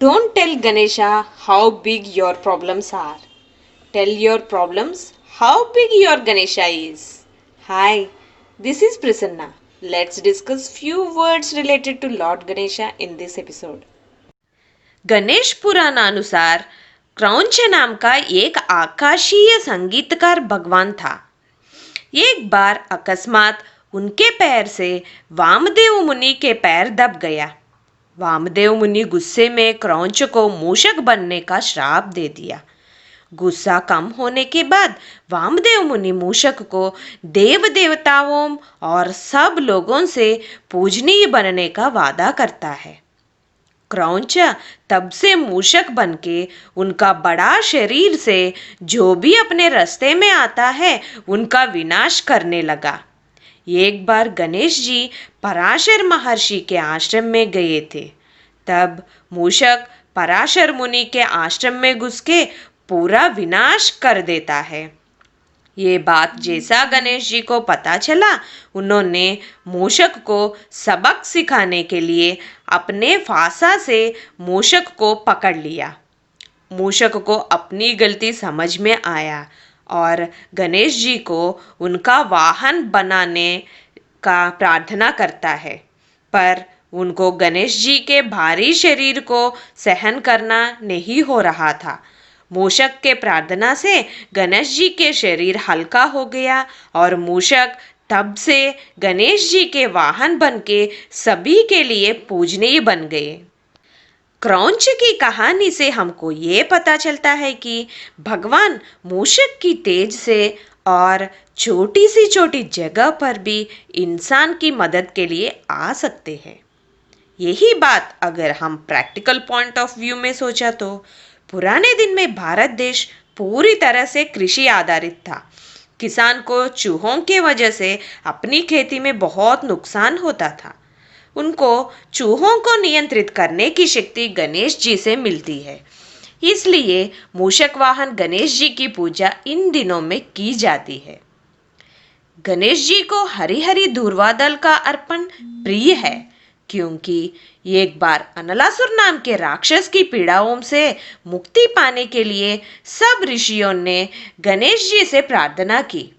Don't tell Ganesha how big your problems are. Tell your problems how big your Ganesha is. Hi, this is Prasanna. Let's discuss few words related to Lord Ganesha in this episode. Ganesh पुराणानुसार क्रौंच नाम का एक आकाशीय संगीतकार भगवान था। एक बार अकस्मात उनके पैर से वामदेव मुनि के पैर दब गया। वामदेव मुनि गुस्से में क्रौंच को मूषक बनने का श्राप दे दिया। गुस्सा कम होने के बाद वामदेव मुनि मूषक को देव देवताओं और सब लोगों से पूजनीय बनने का वादा करता है। क्रौंच तब से मूषक बनके उनका बड़ा शरीर से जो भी अपने रास्ते में आता है उनका विनाश करने लगा। एक बार गणेश जी पराशर महर्षि के आश्रम में गए थे। तब मूषक पराशर मुनि के आश्रम में घुस के पूरा विनाश कर देता है। ये बात जैसा गणेश जी को पता चला, उन्होंने मूषक को सबक सिखाने के लिए अपने फासा से मूषक को पकड़ लिया। मूषक को अपनी गलती समझ में आया और गणेश जी को उनका वाहन बनाने का प्रार्थना करता है, पर उनको गणेश जी के भारी शरीर को सहन करना नहीं हो रहा था। मूषक के प्रार्थना से गणेश जी के शरीर हल्का हो गया और मूषक तब से गणेश जी के वाहन बनके सभी के लिए पूजनीय बन गए। क्रौंच की कहानी से हमको ये पता चलता है कि भगवान मूषक की तेज से और छोटी सी छोटी जगह पर भी इंसान की मदद के लिए आ सकते हैं। यही बात अगर हम प्रैक्टिकल पॉइंट ऑफ व्यू में सोचा तो पुराने दिन में भारत देश पूरी तरह से कृषि आधारित था। किसान को चूहों के वजह से अपनी खेती में बहुत नुकसान होता था। उनको चूहों को नियंत्रित करने की शक्ति गणेश जी से मिलती है। इसलिए मूषक वाहन गणेश जी की पूजा इन दिनों में की जाती है। गणेश जी को हरी हरी दूर्वा दल का अर्पण प्रिय है, क्योंकि एक बार अनलासुर नाम के राक्षस की पीड़ाओं से मुक्ति पाने के लिए सब ऋषियों ने गणेश जी से प्रार्थना की।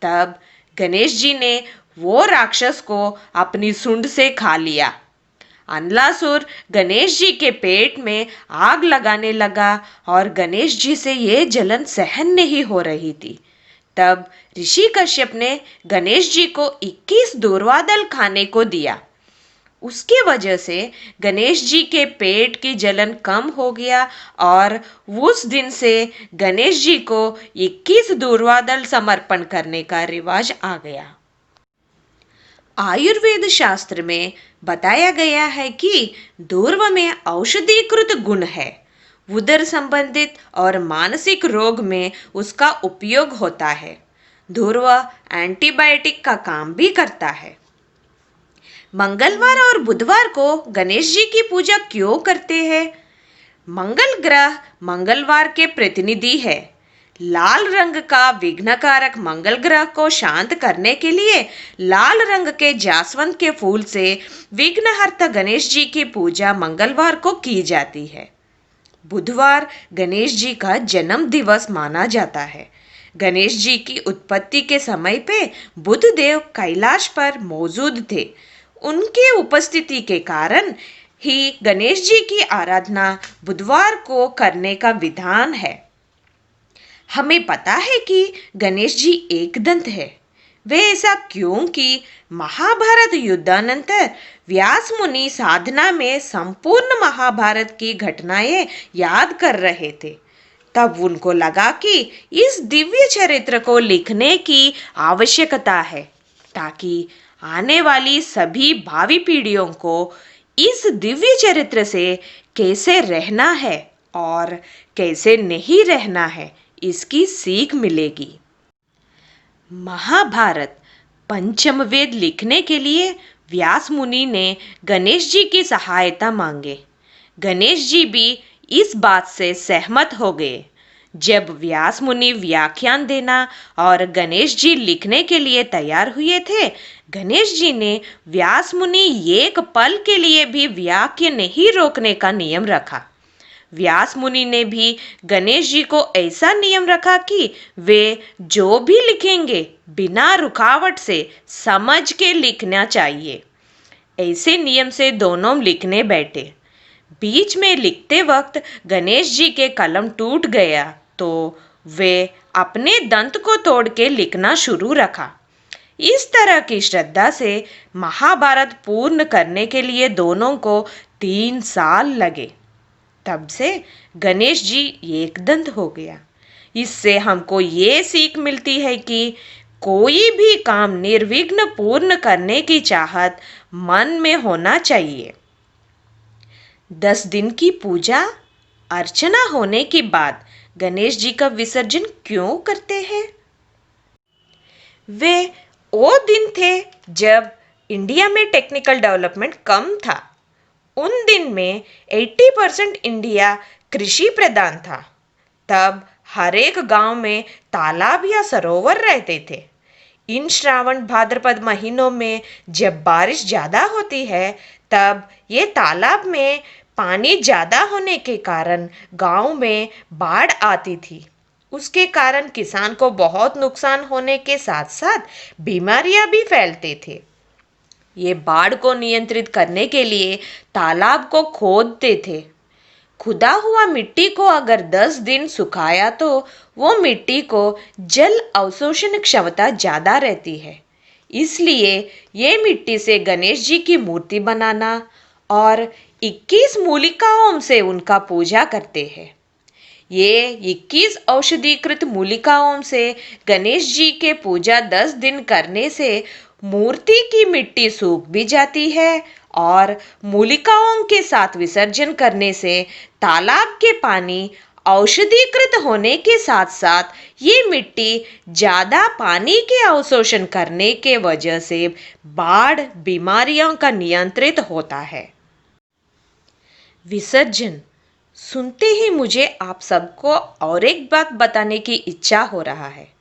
तब गणेश जी ने वो राक्षस को अपनी सूंड से खा लिया। अनलासुर गणेश जी के पेट में आग लगाने लगा और गणेश जी से ये जलन सहन नहीं हो रही थी। तब ऋषि कश्यप ने गणेश जी को 21 दूर्वा दल खाने को दिया। उसके वजह से गणेश जी के पेट की जलन कम हो गया और उस दिन से गणेश जी को 21 दूर्वा दल समर्पण करने का रिवाज आ गया। आयुर्वेद शास्त्र में बताया गया है कि दूर्वा में औषधीकृत गुण है। उदर संबंधित और मानसिक रोग में उसका उपयोग होता है। दूर्वा एंटीबायोटिक का काम भी करता है। मंगलवार और बुधवार को गणेश जी की पूजा क्यों करते हैं? मंगल ग्रह मंगलवार के प्रतिनिधि है। लाल रंग का विघ्नकारक मंगल ग्रह को शांत करने के लिए लाल रंग के जासवंत के फूल से विघ्नहर्ता गणेश जी की पूजा मंगलवार को की जाती है। बुधवार गणेश जी का जन्म दिवस माना जाता है। गणेश जी की उत्पत्ति के समय पे बुध देव कैलाश पर मौजूद थे। उनके उपस्थिति के कारण ही गणेश जी की आराधना बुधवार को करने का विधान है। हमें पता है कि गणेश जी एकदंत है। वे ऐसा क्योंकि महाभारत युद्धानंतर व्यास मुनि साधना में संपूर्ण महाभारत की घटनाएं याद कर रहे थे। तब उनको लगा कि इस दिव्य चरित्र को लिखने की आवश्यकता है, ताकि आने वाली सभी भावी पीढ़ियों को इस दिव्य चरित्र से कैसे रहना है और कैसे नहीं रहना है, इसकी सीख मिलेगी। महाभारत पंचम वेद लिखने के लिए व्यास मुनि ने गणेश जी की सहायता मांगे। गणेश जी भी इस बात से सहमत हो गए। जब व्यास मुनि व्याख्यान देना और गणेश जी लिखने के लिए तैयार हुए थे, गणेश जी ने व्यास मुनि एक पल के लिए भी वाक्य नहीं रोकने का नियम रखा। व्यास मुनि ने भी गणेश जी को ऐसा नियम रखा कि वे जो भी लिखेंगे बिना रुकावट से समझ के लिखना चाहिए। ऐसे नियम से दोनों लिखने बैठे। बीच में लिखते वक्त गणेश जी के कलम टूट गया तो वे अपने दंत को तोड़ के लिखना शुरू रखा। इस तरह की श्रद्धा से महाभारत पूर्ण करने के लिए दोनों को 3 साल लगे। तब से गणेश जी एकदंत हो गया। इससे हमको ये सीख मिलती है कि कोई भी काम निर्विघ्न पूर्ण करने की चाहत मन में होना चाहिए। 10 दिन की पूजा अर्चना होने के बाद गणेश जी का विसर्जन क्यों करते हैं? वे वो दिन थे जब इंडिया में टेक्निकल डेवलपमेंट कम था। उन दिन में 80% इंडिया कृषि प्रधान था। तब हर एक गांव में तालाब या सरोवर रहते थे। इन श्रावण भाद्रपद महीनों में जब बारिश ज़्यादा होती है, तब ये तालाब में पानी ज़्यादा होने के कारण गांव में बाढ़ आती थी। उसके कारण किसान को बहुत नुकसान होने के साथ साथ बीमारियां भी फैलते थे। ये बाढ़ को नियंत्रित करने के लिए तालाब को खोदते थे। खुदा हुआ मिट्टी को अगर 10 दिन सुखाया तो वो मिट्टी को जल अवशोषण क्षमता ज़्यादा रहती है। इसलिए ये मिट्टी से गणेश जी की मूर्ति बनाना और 21 मूलिकाओं से उनका पूजा करते हैं। ये 21 औषधीकृत मूलिकाओं से गणेश जी के पूजा 10 दिन करने से मूर्ति की मिट्टी सूख भी जाती है और मूलिकाओं के साथ विसर्जन करने से तालाब के पानी औषधीकृत होने के साथ साथ ये मिट्टी ज़्यादा पानी के अवशोषण करने के वजह से बाढ़ बीमारियों का नियंत्रित होता है। विसर्जन सुनते ही मुझे आप सबको और एक बात बताने की इच्छा हो रहा है।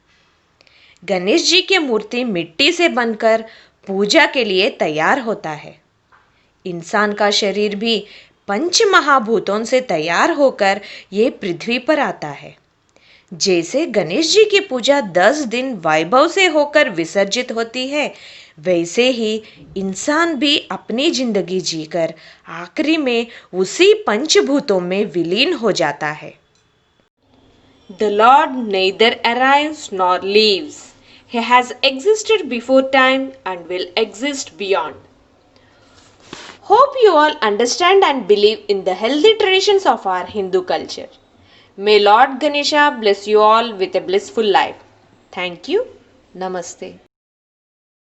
गणेश जी की मूर्ति मिट्टी से बनकर पूजा के लिए तैयार होता है। इंसान का शरीर भी 5 महाभूतों से तैयार होकर ये पृथ्वी पर आता है। जैसे गणेश जी की पूजा 10 दिन वैभव से होकर विसर्जित होती है, वैसे ही इंसान भी अपनी जिंदगी जीकर आखिरी में उसी पंचभूतों में विलीन हो जाता है। The Lord neither arrives nor leaves. He has existed before time and will exist beyond. Hope you all understand and believe in the healthy traditions of our Hindu culture. May Lord Ganesha bless you all with a blissful life. Thank you. Namaste.